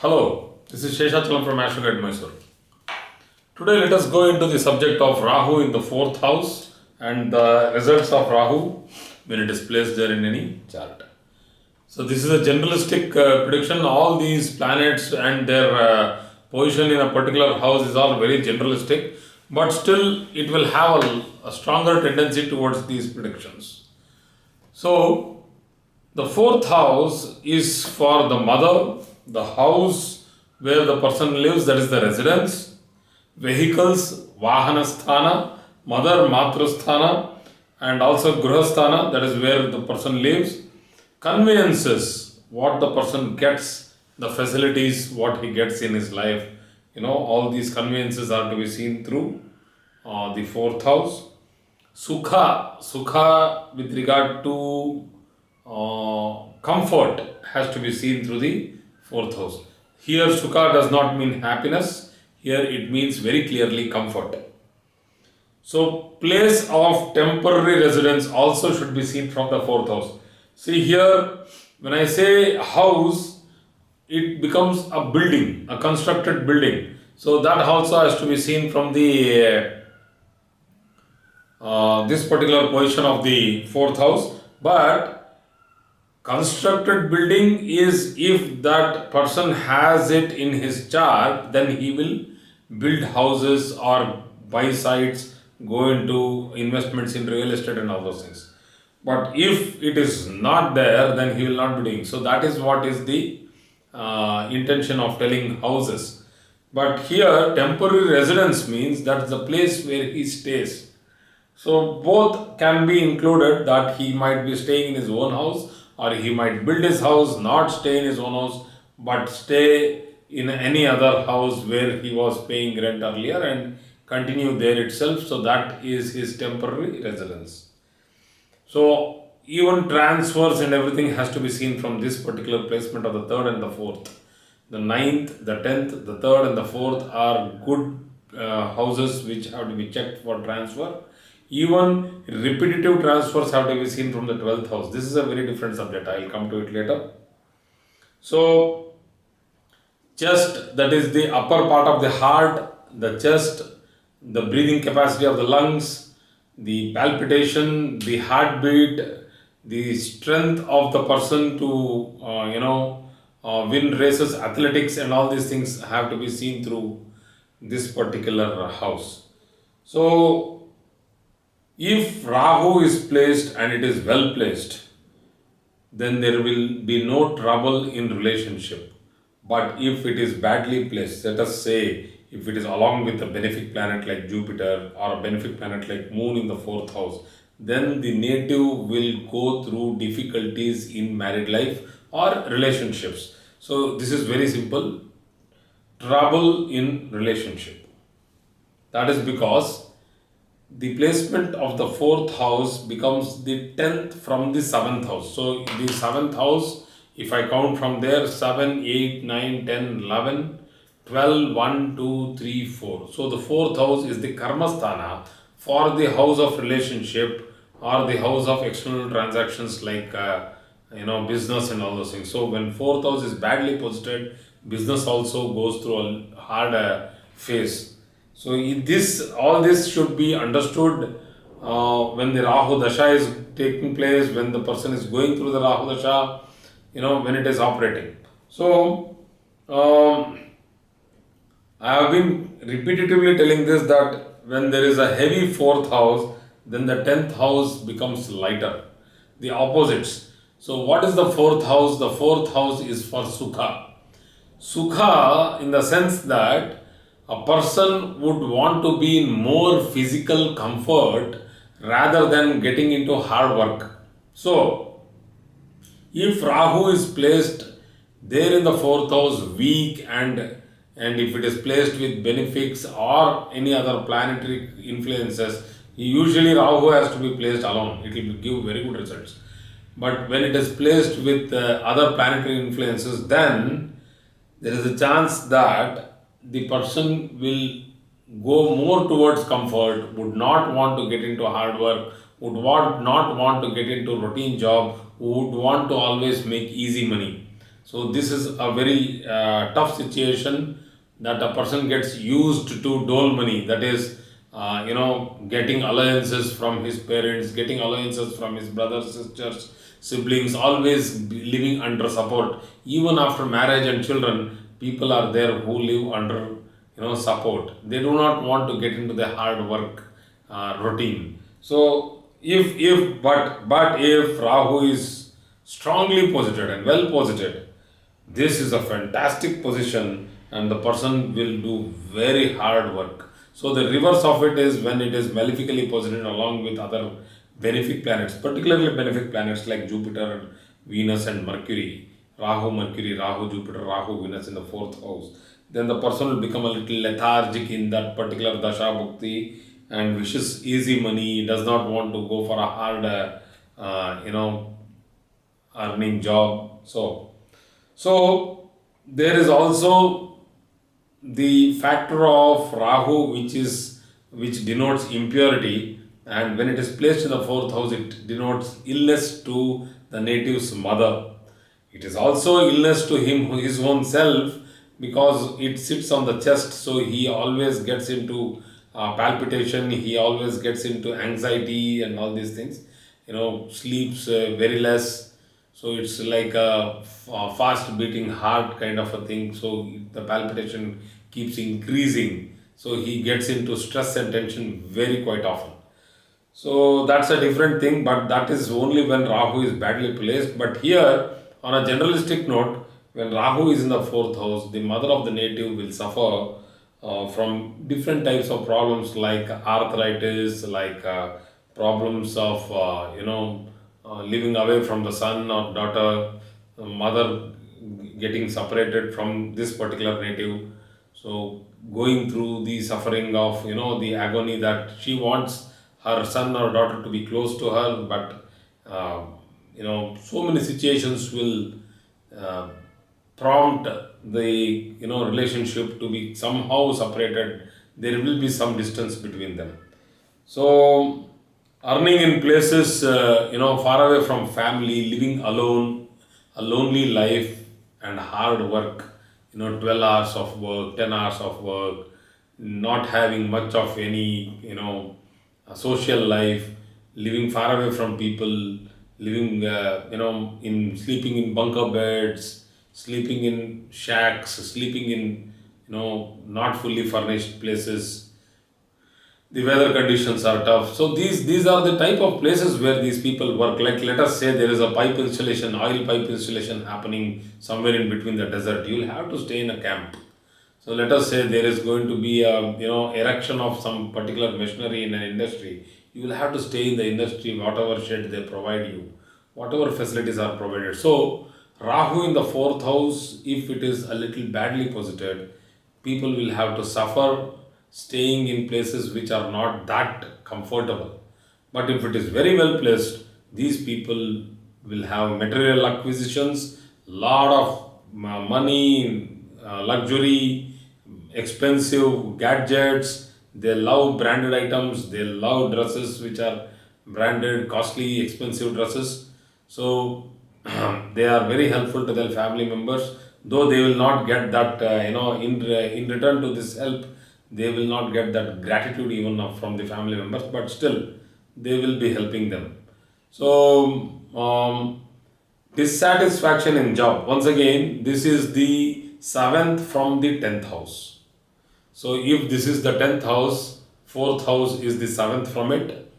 Hello, this is Sheshachalam from Astro Guide Mysore. Today let us go into the subject of Rahu in the 4th house and the results of Rahu when it is placed there in any chart. So this is a generalistic prediction. All these planets and their position in a particular house is all very generalistic, but still it will have a stronger tendency towards these predictions. So the 4th house is for the mother, the house where the person lives, that is the residence, vehicles, vahanasthana, mother, matrasthana, and also grihasthana, that is where the person lives, conveyances, what the person gets, the facilities, what he gets in his life, all these conveyances are to be seen through the 4th house. Sukha with regard to comfort has to be seen through the 4th house. Here Sukha does not mean happiness, here it means very clearly comfort. So place of temporary residence also should be seen from the 4th house. See here, when I say house, it becomes a building, a constructed building. So that also has to be seen from the this particular position of the 4th house. But constructed building is if that person has it in his chart, then he will build houses or buy sites, go into investments in real estate and all those things. But if it is not there, then he will not be doing. So that is what is the intention of telling houses. But here temporary residence means that's the place where he stays. So both can be included, that he might be staying in his own house, or he might build his house, not stay in his own house, but stay in any other house where he was paying rent earlier and continue there itself. So that is his temporary residence. So even transfers and everything has to be seen from this particular placement of the 3rd and the 4th. The 9th, the 10th, the 3rd and the 4th are good houses which have to be checked for transfer. Even repetitive transfers have to be seen from the 12th house. This is a very different subject. I will come to it later. So, chest, that is the upper part of the heart, the chest, the breathing capacity of the lungs, the palpitation, the heartbeat, the strength of the person to, win races, athletics, and all these things have to be seen through this particular house. So, if Rahu is placed and it is well placed, then there will be no trouble in relationship. But if it is badly placed, let us say if it is along with a benefic planet like Jupiter or a benefic planet like Moon in the 4th house, then the native will go through difficulties in married life or relationships. So this is very simple. Trouble in relationship. That is because the placement of the 4th house becomes the 10th from the 7th house. So the 7th house, if I count from there, 7, 8, 9, 10, 11, 12, 1, 2, 3, 4. So the 4th house is the karmasthana for the house of relationship or the house of external transactions like business and all those things. So when 4th house is badly posited, business also goes through a hard phase. So all this should be understood when the Rahu Dasha is taking place, when the person is going through the Rahu Dasha, when it is operating. So, I have been repetitively telling this, that when there is a heavy 4th house, then the 10th house becomes lighter. The opposites. So, what is the 4th house? The 4th house is for Sukha. Sukha in the sense that a person would want to be in more physical comfort rather than getting into hard work. So, if Rahu is placed there in the 4th house weak and if it is placed with benefics or any other planetary influences, usually Rahu has to be placed alone. It will give very good results. But when it is placed with other planetary influences, then there is a chance that the person will go more towards comfort, would not want to get into hard work, would not want to get into routine job, would want to always make easy money. So this is a very tough situation, that a person gets used to dole money, that is, getting allowances from his parents, getting allowances from his brothers, sisters, siblings, always living under support. Even after marriage and children, people are there who live under support. They do not want to get into the hard work routine. So but if Rahu is strongly posited and well posited, this is a fantastic position, and the person will do very hard work. So the reverse of it is when it is malefically posited along with other benefic planets, particularly benefic planets like Jupiter, Venus and Mercury. Rahu, Jupiter, Rahu, Venus in the fourth house. Then the person will become a little lethargic in that particular dasha bhukti and wishes easy money, does not want to go for a hard, earning job. So there is also the factor of Rahu, which denotes impurity, and when it is placed in the fourth house, it denotes illness to the native's mother. It is also illness to him, his own self, because it sits on the chest, so he always gets into palpitation, he always gets into anxiety and all these things. Sleeps very less, so it's like a fast beating heart kind of a thing. So the palpitation keeps increasing, so he gets into stress and tension very quite often. So that's a different thing, but that is only when Rahu is badly placed. But here, on a generalistic note, when Rahu is in the fourth house, the mother of the native will suffer from different types of problems like arthritis, like problems of living away from the son or daughter, mother getting separated from this particular native. So going through the suffering of the agony that she wants her son or daughter to be close to her, but so many situations will uh, prompt the relationship to be somehow separated. There will be some distance between them. So earning in places far away from family, living alone, a lonely life and hard work, 12 hours of work, 10 hours of work, not having much of any social life, living far away from people, living in sleeping in bunker beds, sleeping in shacks, sleeping in not fully furnished places. The weather conditions are tough. So these are the type of places where these people work. Like, let us say there is a pipe installation, oil pipe installation happening somewhere in between the desert. You will have to stay in a camp. So let us say there is going to be a erection of some particular machinery in an industry. You will have to stay in the industry, whatever shed they provide you, whatever facilities are provided. So Rahu in the fourth house, if it is a little badly posited, people will have to suffer staying in places which are not that comfortable. But if it is very well placed, these people will have material acquisitions, lot of money, luxury, expensive gadgets. They love branded items, they love dresses which are branded, costly, expensive dresses. So they are very helpful to their family members, though they will not get that in return to this help, they will not get that gratitude even from the family members, but still they will be helping them. So dissatisfaction in job, once again, this is the seventh from the 10th house. So if this is the 10th house, fourth house is the seventh from it,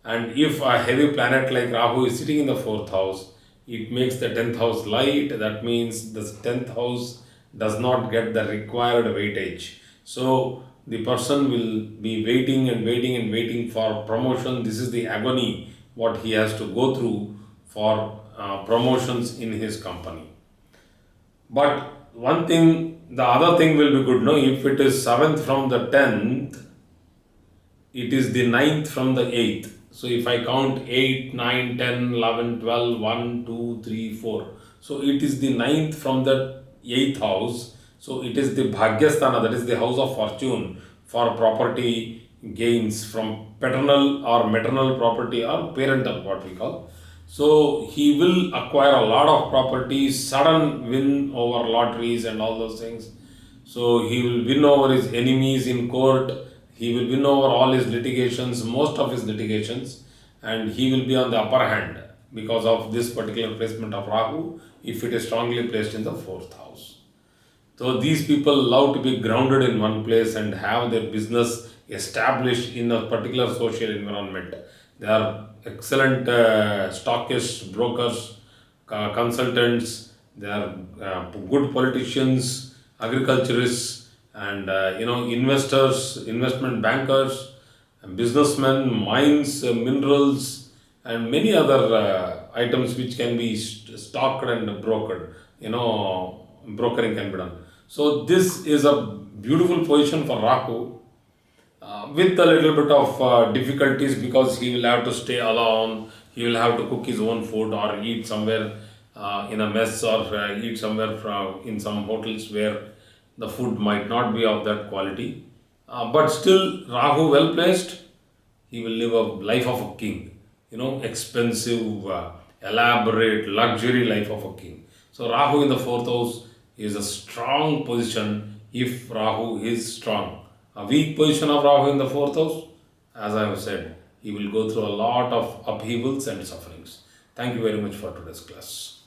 and if a heavy planet like Rahu is sitting in the fourth house, it makes the 10th house light. That means the 10th house does not get the required weightage. So the person will be waiting and waiting and waiting for promotion. This is the agony what he has to go through for promotions in his company. But one thing, the other thing will be good. No, if it is seventh from the 10th, it is the ninth from the 8th. So if I count 8, 9, 10, 11, 12, 1, 2, 3, 4. So it is the ninth from the 8th house. So it is the Bhagyasthana, that is the house of fortune for property gains from paternal or maternal property or parental, what we call. So he will acquire a lot of properties, sudden win over lotteries and all those things. So he will win over his enemies in court. He will win over all his litigations, most of his litigations, and he will be on the upper hand because of this particular placement of Rahu if it is strongly placed in the fourth house. So these people love to be grounded in one place and have their business established in a particular social environment. They are excellent stockists, brokers, consultants. They are good politicians, agriculturists, and investors, investment bankers, businessmen, mines, minerals, and many other items which can be stocked and brokered. Brokering can be done. So this is a beautiful position for Rahu, with a little bit of difficulties because he will have to stay alone. He will have to cook his own food or eat somewhere in a mess, or eat somewhere in some hotels where the food might not be of that quality. But still, Rahu well placed, he will live a life of a king, expensive, elaborate, luxury life of a king. So Rahu in the fourth house is a strong position if Rahu is strong. A weak position of Rahu in the fourth house, as I have said, he will go through a lot of upheavals and sufferings. Thank you very much for today's class.